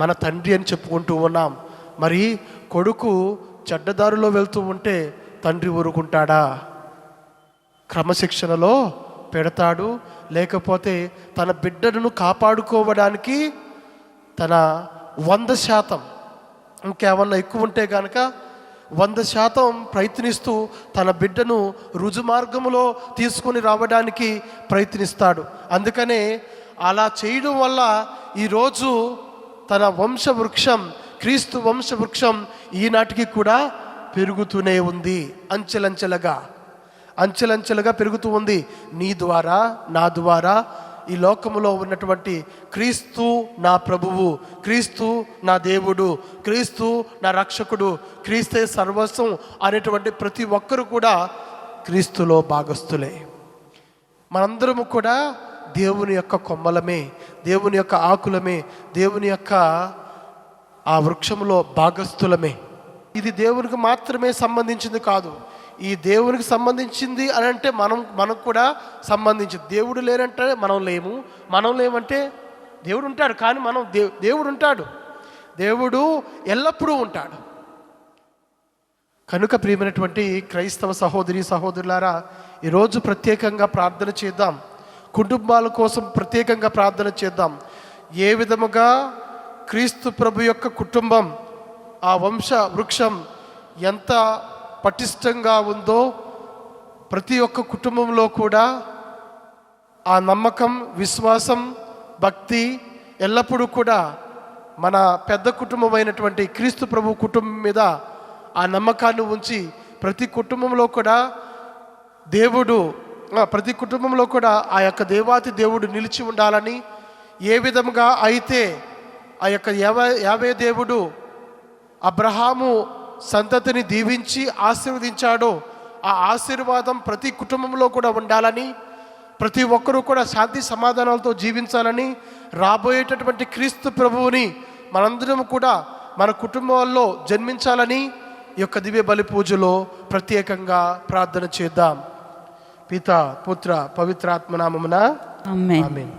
మన తండ్రి అని చెప్పుకుంటూ ఉన్నాం. మరి కొడుకు చెడ్డదారిలో వెళ్తూ ఉంటే తండ్రి ఊరుకుంటాడా? క్రమశిక్షణలో పెడతాడు. లేకపోతే తన బిడ్డను కాపాడుకోవడానికి తన 100%, ఇంకేమన్నా ఎక్కువ ఉంటే కనుక 100% ప్రయత్నిస్తూ తన బిడ్డను రుజుమార్గములో తీసుకొని రావడానికి ప్రయత్నిస్తాడు. అందుకనే అలా చేయడం వల్ల ఈరోజు తన వంశవృక్షం, క్రీస్తు వంశవృక్షం ఈనాటికి కూడా పెరుగుతూనే ఉంది. అంచెలంచెలుగా పెరుగుతూ ఉంది. నీ ద్వారా, నా ద్వారా ఈ లోకములో ఉన్నటువంటి క్రీస్తు నా ప్రభువు, క్రీస్తు నా దేవుడు, క్రీస్తు నా రక్షకుడు, క్రీస్తే సర్వస్వం అనేటువంటి ప్రతి ఒక్కరు కూడా క్రీస్తులో భాగస్థులే. మనందరము కూడా దేవుని యొక్క కొమ్మలమే, దేవుని యొక్క ఆకులమే, దేవుని యొక్క ఆ వృక్షములో భాగస్థులమే. ఇది దేవునికి మాత్రమే సంబంధించింది కాదు. ఈ దేవునికి సంబంధించింది అని అంటే మనకు కూడా సంబంధించింది. దేవుడు లేనంటే మనం లేము, మనం లేమంటే దేవుడు ఉంటాడు. కానీ మనం దేవుడు ఉంటాడు, దేవుడు ఎల్లప్పుడూ ఉంటాడు. కనుక ప్రియమైనటువంటి క్రైస్తవ సహోదరి సహోదరులారా, ఈరోజు ప్రత్యేకంగా ప్రార్థన చేద్దాం. కుటుంబాల కోసం ప్రత్యేకంగా ప్రార్థన చేద్దాం. ఏ విధముగా క్రీస్తు ప్రభు యొక్క కుటుంబం, ఆ వంశ వృక్షం ఎంత పటిష్టంగా ఉందో, ప్రతి ఒక్క కుటుంబంలో కూడా ఆ నమ్మకం, విశ్వాసం, భక్తి ఎల్లప్పుడూ కూడా మన పెద్ద కుటుంబమైనటువంటి క్రీస్తు ప్రభు కుటుంబం మీద ఆ నమ్మకాన్ని ఉంచి ప్రతి కుటుంబంలో కూడా ప్రతి కుటుంబంలో కూడా ఆ యొక్క దేవాతి దేవుడు నిలిచి ఉండాలని, ఏ విధంగా అయితే ఆ యొక్క యావే దేవుడు అబ్రహాము సంతతిని దీవించి ఆశీర్వదించాడో ఆ ఆశీర్వాదం ప్రతి కుటుంబంలో కూడా ఉండాలని, ప్రతి ఒక్కరూ కూడా శాంతి సమాధానాలతో జీవించాలని, రాబోయేటటువంటి క్రీస్తు ప్రభువుని మనందరం కూడా మన కుటుంబాల్లో జన్మించాలని ఈ యొక్క దివ్య బలి పూజలో ప్రత్యేకంగా ప్రార్థన చేద్దాం. పిత, పుత్ర, పవిత్రాత్మ నామమున ఆమేన్. ఆమేన్.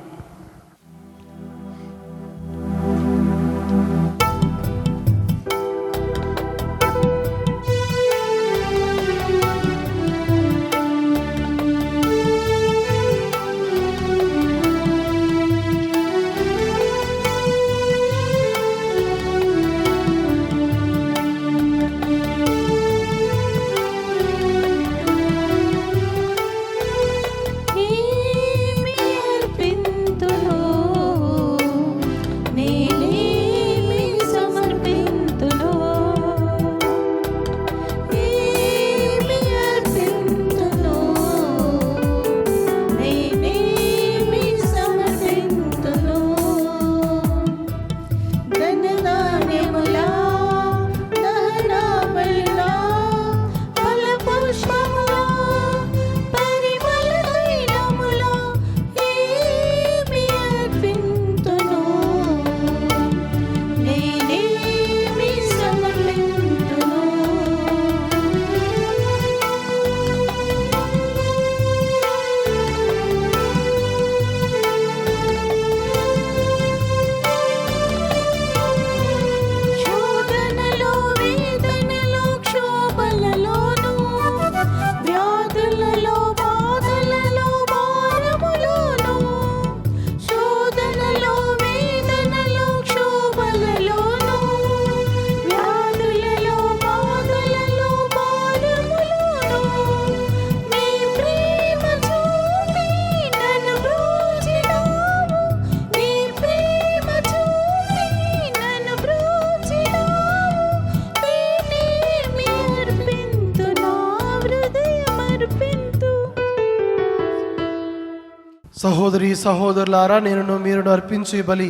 సహోదరి సహోదరులారా, నేను మీరు అర్పించు ఈ బలి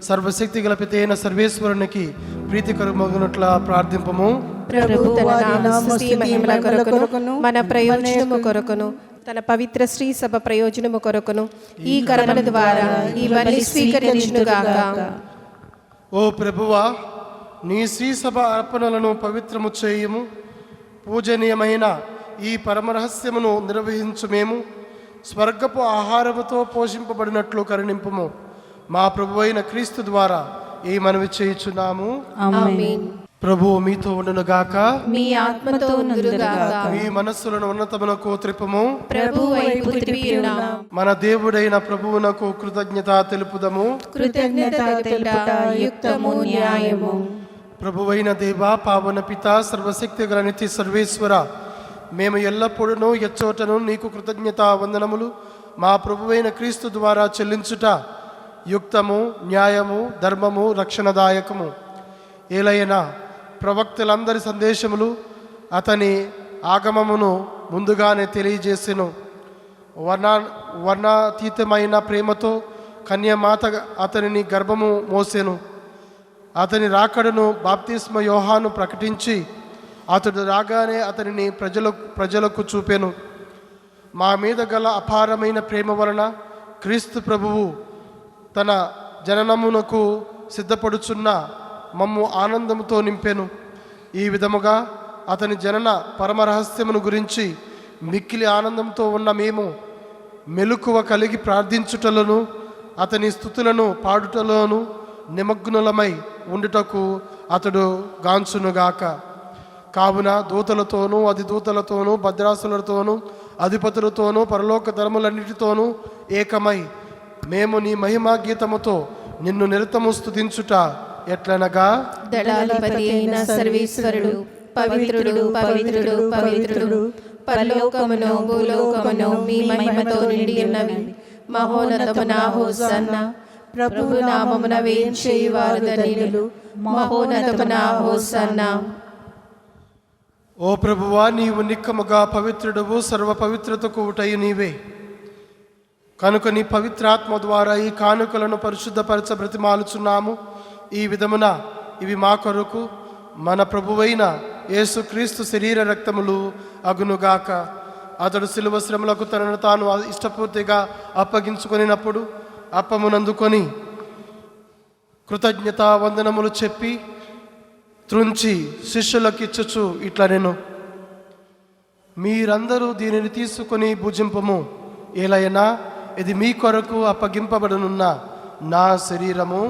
సర్వశక్తి గల పితైన సర్వేశ్వరునికి ప్రీతికరమగునట్ల ప్రార్థింపము. ప్రభు తన నామస్తుతి మహిమల కొరకును మన ప్రయోజనము కొరకును తన పవిత్ర శ్రీ సభ ప్రయోజనము కొరకును ఈ కర్మల ద్వారా ఈ బలి స్వీకరించునుగాక. ఓ ప్రభువా, నీ శ్రీ సభ అర్పణలను పవిత్రము చేయము. పూజనీయమైన ఈ పరమరహస్యమును నిర్వహించు మేము స్వర్గపు ఆహారముతో పోషింపబడినట్లు కరుణింపుము. మా ప్రభువైన క్రీస్తు ద్వారా ఈ మనవి చేయుచున్నాము. ఆమేన్. ప్రభువు మీతో ఉండునుగాక, మీ ఆత్మతో ఉండునుగాక. మీ మనస్సులను ఉన్నతమునకు త్రిప్పుము. ప్రభువు వైపు త్రిప్పియున్నాము. మన దేవుడైన ప్రభువునకు కృతజ్ఞత తెలుపుదము. కృతజ్ఞత తెలుపుట యుక్తము న్యాయము. ప్రభువైన దేవా, పావన పిత, సర్వశక్తి గల నిత్య సర్వేశ్వర, మేము ఎల్లప్పుడూ ఎచ్చోటను నీకు కృతజ్ఞత వందనములు మా ప్రభువైన క్రీస్తు ద్వారా చెల్లించుట యుక్తము, న్యాయము, ధర్మము, రక్షణదాయకము. ఏలైనా ప్రవక్తలందరి సందేశములు అతని ఆగమమును ముందుగానే తెలియజేసెను. వర్ణాతీతమైన ప్రేమతో కన్యమాత అతనిని గర్భము మోసెను. అతని రాకడను బాప్తిస్మ యోహాను ప్రకటించి అతడు రాగానే అతనిని ప్రజలకు చూపెను. మా మీద గల అపారమైన ప్రేమ వలన క్రీస్తు ప్రభువు తన జననమునకు సిద్ధపడుచున్న మమ్ము ఆనందముతో నింపెను. ఈ విధముగా అతని జనన పరమరహస్యమును గురించి మిక్కిలి ఆనందంతో ఉన్న మేము మెలకువ కలిగి ప్రార్థించుటలను అతని స్తుతులను పాడుటలోను నిమగ్నులమై ఉండుటకు అతడు గాంచునుగాక. కావున దూతలతోనూ అధిదూతలతోనూ భద్రాసులతోనూ అధిపతులతోనూ పరలోక ధర్ములన్నిటితోనూ ఏకమై మేము నీ మహిమా గీతముతో నిన్ను నిరతము స్తుతించుట ఎట్లనగా, దళాధిపతి అయిన సర్వేశ్వరుడు పవిత్రుడు పవిత్రుడు పవిత్రుడు, పరలోకమును భూలోకమును మీ మహిమతో నిండి ఉన్నవి. మహోన్నతమున హోసన్న, ప్రభు నామమున వేంచేయువారు ధన్యులు. మహోన్నతమున హోసన్న. ఓ ప్రభువా, నీవు నిక్కముగా పవిత్రుడవు, సర్వ పవిత్రతకు ఊటయు నీవే. కనుక నీ పవిత్రాత్మ ద్వారా ఈ కానుకలను పరిశుద్ధపరచ బ్రతిమాలుచున్నాము. ఈ విధమున ఇవి మా కొరకు మన ప్రభువైన యేసుక్రీస్తు శరీర రక్తములు అగునుగాక. అతడు శిలువ శ్రమలకు తనను తాను ఇష్టపూర్తిగా అప్పగించుకొనినప్పుడు అప్పమునందుకొని కృతజ్ఞతా వందనములు చెప్పి త్రుంచి శిష్యులకిచ్చుచు ఇట్లా నేను, మీరందరూ దీనిని తీసుకొని భుజింపము. ఏలైనా ఇది మీ కొరకు అప్పగింపబడనున్న నా శరీరము.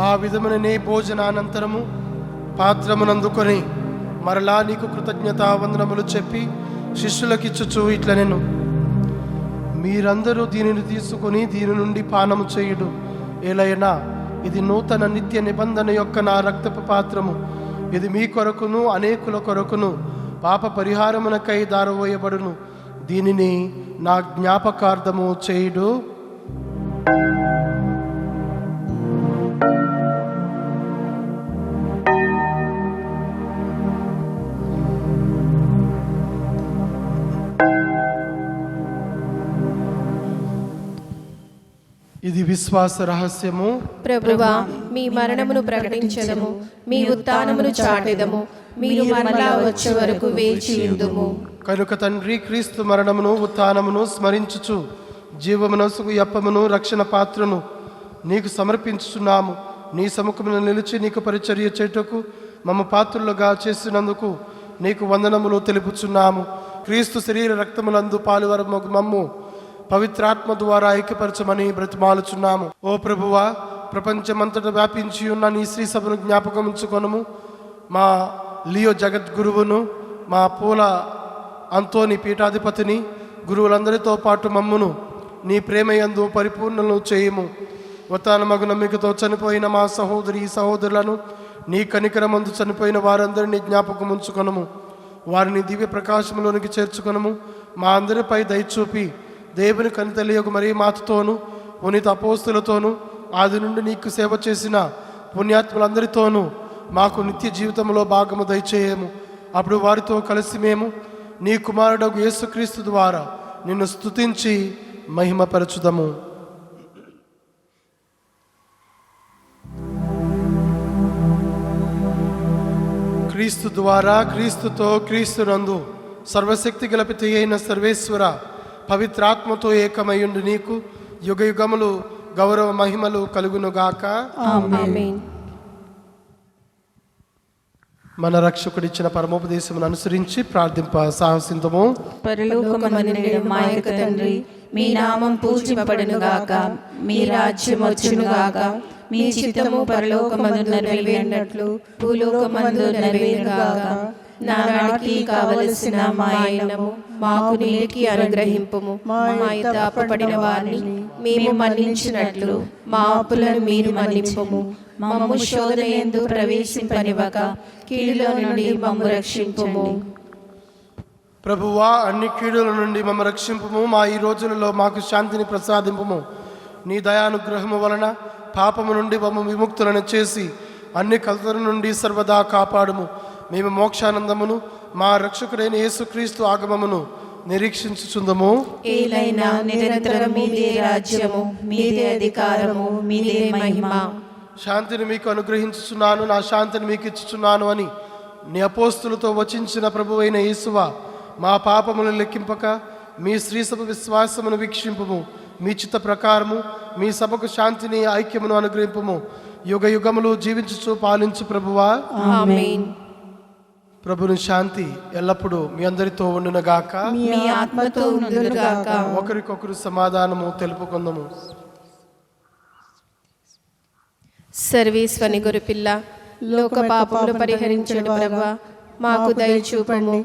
ఆ విధముననే భోజనానంతరము పాత్రమునందుకొని మరలా నీకు కృతజ్ఞతా వందనములు చెప్పి శిష్యులకిచ్చుచు ఇట్లా నేను, మీరందరూ దీనిని తీసుకొని దీని నుండి పానము చేయుడు. ఏలైనా ఇది నూతన నిత్య నిబంధన యొక్క నా రక్తపు పాత్రము. ఇది మీ కొరకును అనేకుల కొరకును పాప పరిహారమునకై దారవోయబడును. దీనిని నా జ్ఞాపకార్థము చేయుడు. ఇది విశ్వాస రహస్యము. ప్రభువా, మీ మరణమును ప్రకటించదము, మీ ఉత్థానమును చాటెదము. మీరు మరలా వచ్చే వరకు వేచి ఉందుము. కనుక తండ్రి, క్రీస్తు మరణమును ఉత్థానమును స్మరించుచు జీవమునసుగు యప్పమును రక్షణ పాత్రను నీకు సమర్పించుచున్నాము. నీ సముఖమును నిలిచి నీకు పరిచర్య చేయుటకు మమ్మ పాత్రులుగా చేసినందుకు నీకు వందనములు తెలుపుచున్నాము. క్రీస్తు శరీర రక్తములందు పాలువరమగు మమ్ము పవిత్రాత్మ ద్వారా ఐక్యపరచమని బ్రతిమాలుచున్నాము. ఓ ప్రభువా, ప్రపంచమంతటా వ్యాపించి ఉన్న నీ శ్రీ సభను జ్ఞాపకం ఉంచుకొనుము. మా లియో జగద్గురువును, మా పూల అంతోని పీఠాధిపతిని, గురువులందరితో పాటు మమ్మును నీ ప్రేమయందు పరిపూర్ణను చేయుము. ఉత్థానమగు నమ్మికతో చనిపోయిన మా సహోదరి సహోదరులను, నీ కనికరమందు చనిపోయిన వారందరినీ జ్ఞాపకం ఉంచుకొనుము. వారిని దివ్య ప్రకాశంలోనికి చేర్చుకొనుము. మా అందరిపై దయచూపి దేవుని కనితలియకు మరీ మాతతోనూ పునీత అపోస్తులతోనూ ఆది నుండి నీకు సేవ చేసిన పుణ్యాత్ములందరితోనూ మాకు నిత్య జీవితంలో భాగము దయచేయము. అప్పుడు వారితో కలిసి మేము నీ కుమారుడు యేసుక్రీస్తు ద్వారా నిన్ను స్తుతించి మహిమపరచుదము. క్రీస్తు ద్వారా, క్రీస్తుతో, క్రీస్తునందు సర్వశక్తి గల పిత అయిన సర్వేశ్వర పవిత్రాత్మతో ఏకమయుండు నీకు యుగ యుగములు గౌరవ మహిమలు కలుగునుగాక. ఆమేన్. మన రక్షకుడిచ్చిన పరమోపదేశమును అనుసరించి ప్రార్థింప సాహసింతము. పరలోకమందున్న మా యొక్క తండ్రి, మీ నామం పూజింపబడునుగాక, మీ రాజ్యం వచ్చునుగాక, మీ చిత్తము పరలోకమందు నెరవేరినట్లు భూలోకమందు నెరవేరుగాక. నానాటికి కావలసిన మా అన్నము మాకు నేటికి అనుగ్రహింపుము. మా యొక్క అప్పుపడిన వారిని మేము మన్నించినట్లు మా అప్పులను మీరు మన్నింపుము. మమ్ము శోధనయందు ప్రవేశింపనివ్వక కీడులో నుండి మమ్ము రక్షింపుము. ప్రభువా, అన్ని కీడుల నుండి మమ్మ రక్షింపుము. మా ఈ రోజులలో మాకు శాంతిని ప్రసాదింపుము. నీ దయానుగ్రహము వలన పాపము నుండి మమ్మ విముక్తులను చేసి అన్ని కలతల నుండి సర్వదా కాపాడుము. మేము మోక్షానందమును మా రక్షకుడైన యేసుక్రీస్తు ఆగమమును నిరీక్షించుచుందము. ఏలైనా నిరంతరం మీదే రాజ్యము, మీదే అధికారము, మీదే మహిమ. శాంతిని మీకు అనుగ్రహించుచున్నాను, నా శాంతిని మీకు ఇచ్చుచున్నాను అని నీ అపోస్తులతో వచించిన ప్రభువైన యేసువా, మా పాపములను లెక్కింపక మీ స్త్రీ సభ విశ్వాసమును వీక్షింపుము. మీ చిత్త ప్రకారము మీ సభకు శాంతిని ఐక్యమును అనుగ్రహింపుము. యుగ యుగములు జీవించుచు పాలించు ప్రభువా. ఆమేన్. ప్రభుని శాంతి ఎల్లప్పుడూ మీ అందరితో ఉండునుగాక. మీ ఆత్మతో ఉండునుగాక. ఒకరికొకరు సమాధానము తెలుపుకుందాము. సర్వేశ్వని గొర్రెపిల్ల, లోక పాపములు పరిహరించడు ప్రభువా, మాకు దయ చూపండి.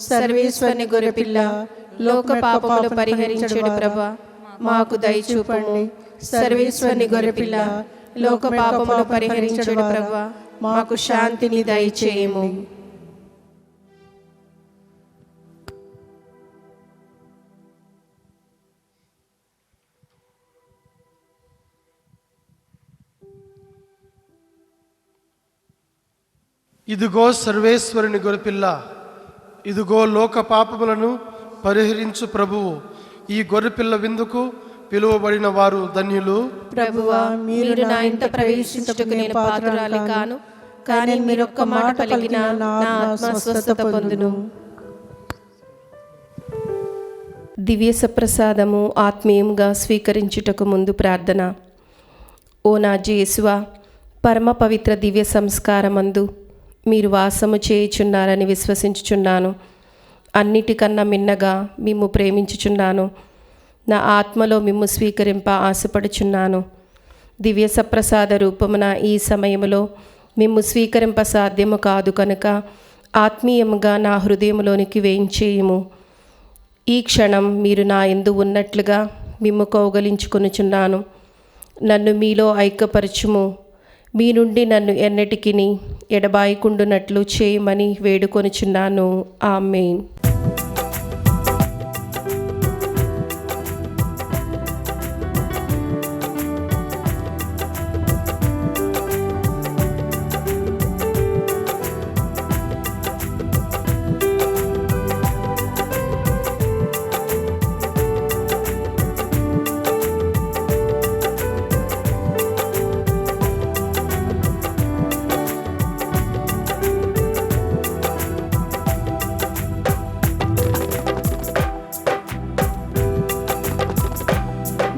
సర్వేశ్వని గొర్రెపిల్ల, లోక పాపములు పరిహరించడు ప్రభువా, మాకు దయ చూపండి. సర్వేశ్వని గొర్రెపిల్ల, లోక పాపములు పరిహరించడు ప్రభువా, మాకు శాంతిని దయచేయము. ఇదిగో సర్వేశ్వరుని గొర్రెపిల్ల, ఇదిగో లోక పాపములను పరిహరించు ప్రభువు. ఈ గొర్రెపిల్ల విందుకు పిలువబడిన వారు ధన్యులు. ప్రభువా, మీరు నా ఇంట ప్రవేశించుటకు నేను పాత్రురాలి కాను, కానీ మీరొక్క మాట పలికిన నా ఆత్మ స్వస్థత పొందును. దివ్య సప్రసాదము ఆత్మీయంగా స్వీకరించుటకు ముందు ప్రార్థన. ఓ నా యేసువా, పరమ పవిత్ర దివ్య సంస్కారమందు మీరు వాసము చేయుచున్నారని విశ్వసించుచున్నాను. అన్నిటికన్నా మిన్నగా మిమ్ము ప్రేమించుచున్నాను. నా ఆత్మలో మిమ్ము స్వీకరింప ఆశపడుచున్నాను. దివ్య సప్రసాద రూపమున ఈ సమయములో మిమ్ము స్వీకరింప సాధ్యము కాదు కనుక ఆత్మీయముగా నా హృదయములోనికి వేయించేయుము. ఈ క్షణం మీరు నా యందు ఉన్నట్లుగా మిమ్ము కౌగలించుకొనుచున్నాను. నన్ను మీలో ఐక్యపరచుము. మీ నుండి నన్ను ఎన్నటికిని ఎడబాయకుండునట్లు చేయమని వేడుకొనుచున్నాను. ఆమేన్.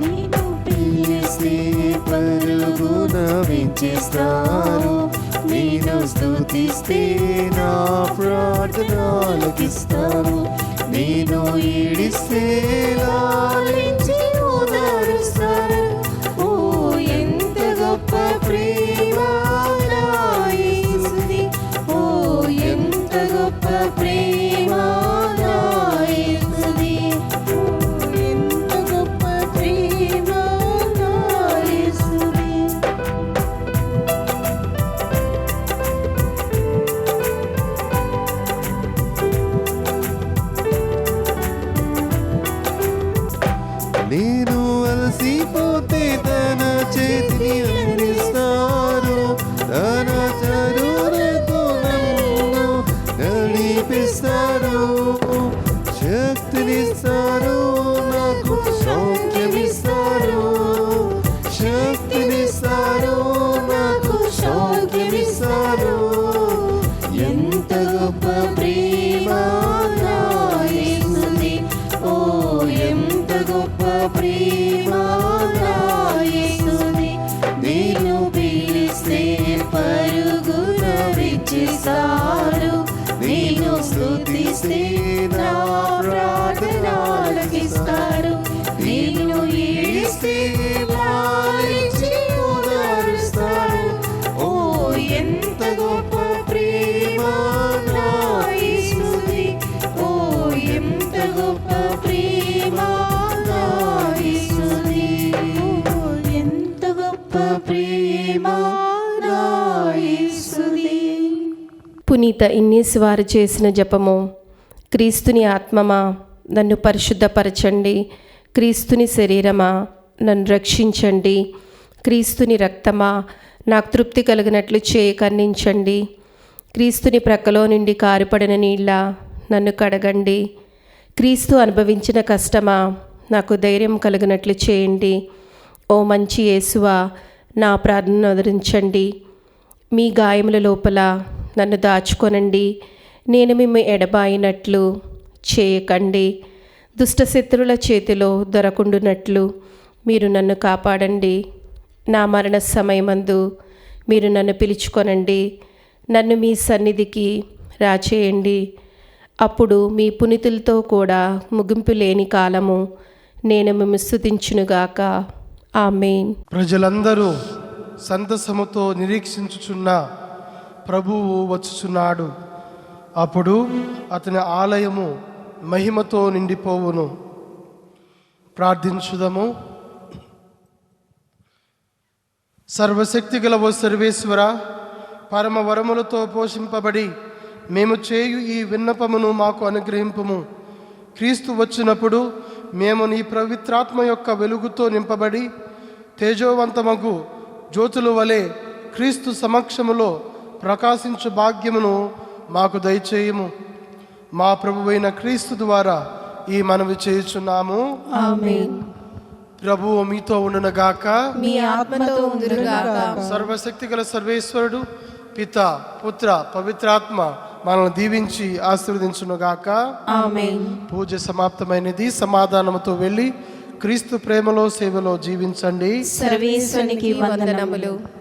నేను పిలిస్తే పరుగున వించేస్తావు, నేను స్తుతిస్తే నా ప్రార్థన ఆలకిస్తావు. నేను ఏడిస్తే లాలించి ఓదారుస్తాను. ఓ ఎంత గొప్ప ప్రేమ నా యేసుది, ఓ ఎంత గొప్ప ప్రేమ నా యేసుది, ఓ ఎంత గొప్ప ప్రేమ నా యేసుది. నేను అలసిపోతే తన చేతిని అందిస్తారు, తన చరువులతో నన్ను నడిపిస్తారు. శక్తినిస్తారు, నాకు సౌఖ్యమిస్తారు. శక్తినిస్తారు, నాకు సౌఖ్యమిస్తారు. ఎంత గొప్ప ప్రేమ నా యేసుది, ఓ ఎంత గొప్ప ప్రేమ నా యేసుది. నేను పిలిస్తే పరుగున విచ్చేస్తారు, నేను స్తుతిస్తే నా ప్రార్థన ఆలకిస్తారు. నేను ఏడిస్తే లాలించి ఓదారుస్తారు. ఓ ఎంత గొప్ప ప్రేమ నా యేసుది, ఓ ఎంత గొప్ప ప్రేమ నా యేసుది, ఓ ఎంత గొప్ప ప్రేమ నా యేసుది. పునీత ఇన్నీస్ వారు చేసిన జపము. క్రీస్తుని ఆత్మమా, నన్ను పరిశుద్ధపరచండి. క్రీస్తుని శరీరమా, నన్ను రక్షించండి. క్రీస్తుని రక్తమా, నాకు తృప్తి కలిగినట్లు చేయి కన్నించండి. క్రీస్తుని ప్రక్కలో నుండి కారిపడిన నీళ్ళ నన్ను కడగండి. క్రీస్తు అనుభవించిన కష్టమా, నాకు ధైర్యం కలిగినట్లు చేయండి. ఓ మంచి యేసువా, నా ప్రార్థనను ఆదరించండి. మీ గాయముల లోపల నన్ను దాచుకొనండి. నేను మిమ్ము ఎడబాయినట్లు చేయకండి. దుష్టశత్రుల చేతిలో దొరకుండునట్లు మీరు నన్ను కాపాడండి. నా మరణ సమయమందు మీరు నన్ను పిలుచుకొనండి. నన్ను మీ సన్నిధికి రాచేయండి. అప్పుడు మీ పునీతులతో కూడా ముగింపు లేని కాలము నేను మిమ్ము స్తుతించునుగాక. ఆమేన్. ప్రజలందరూ సంతసముతో నిరీక్షించుచున్న ప్రభువు వచ్చుచున్నాడు. అప్పుడు అతని ఆలయము మహిమతో నిండిపోవును. ప్రార్థించుదము. సర్వశక్తి గల ఓ సర్వేశ్వర, పరమ వరములతో పోషింపబడి మేము చేయు ఈ విన్నపమును మాకు అనుగ్రహింపుము. క్రీస్తు వచ్చినప్పుడు మేము నీ పవిత్రాత్మ యొక్క వెలుగుతో నింపబడి తేజోవంతమగు జ్యోతుల వలె క్రీస్తు సమక్షములో ప్రకాశించు భాగ్యమును మాకు దయచేయము. మా ప్రభువైన క్రీస్తు ద్వారా ఈ మనవి చేయుచున్నాము. ఆమేన్. ప్రభువు మీతో ఉండునుగాక. మీ ఆత్మతో ఉండునుగాక. సర్వశక్తి గల సర్వేశ్వరుడు పిత, పుత్ర, పవిత్రాత్మ మనల్ని దీవించి ఆశీర్వదించునుగాక. ఆమేన్. పూజ సమాప్తమైనది. సమాధానముతో వెళ్ళి క్రీస్తు ప్రేమలో సేవలో జీవించండి. సర్వేశ్వరునికి వందనములు.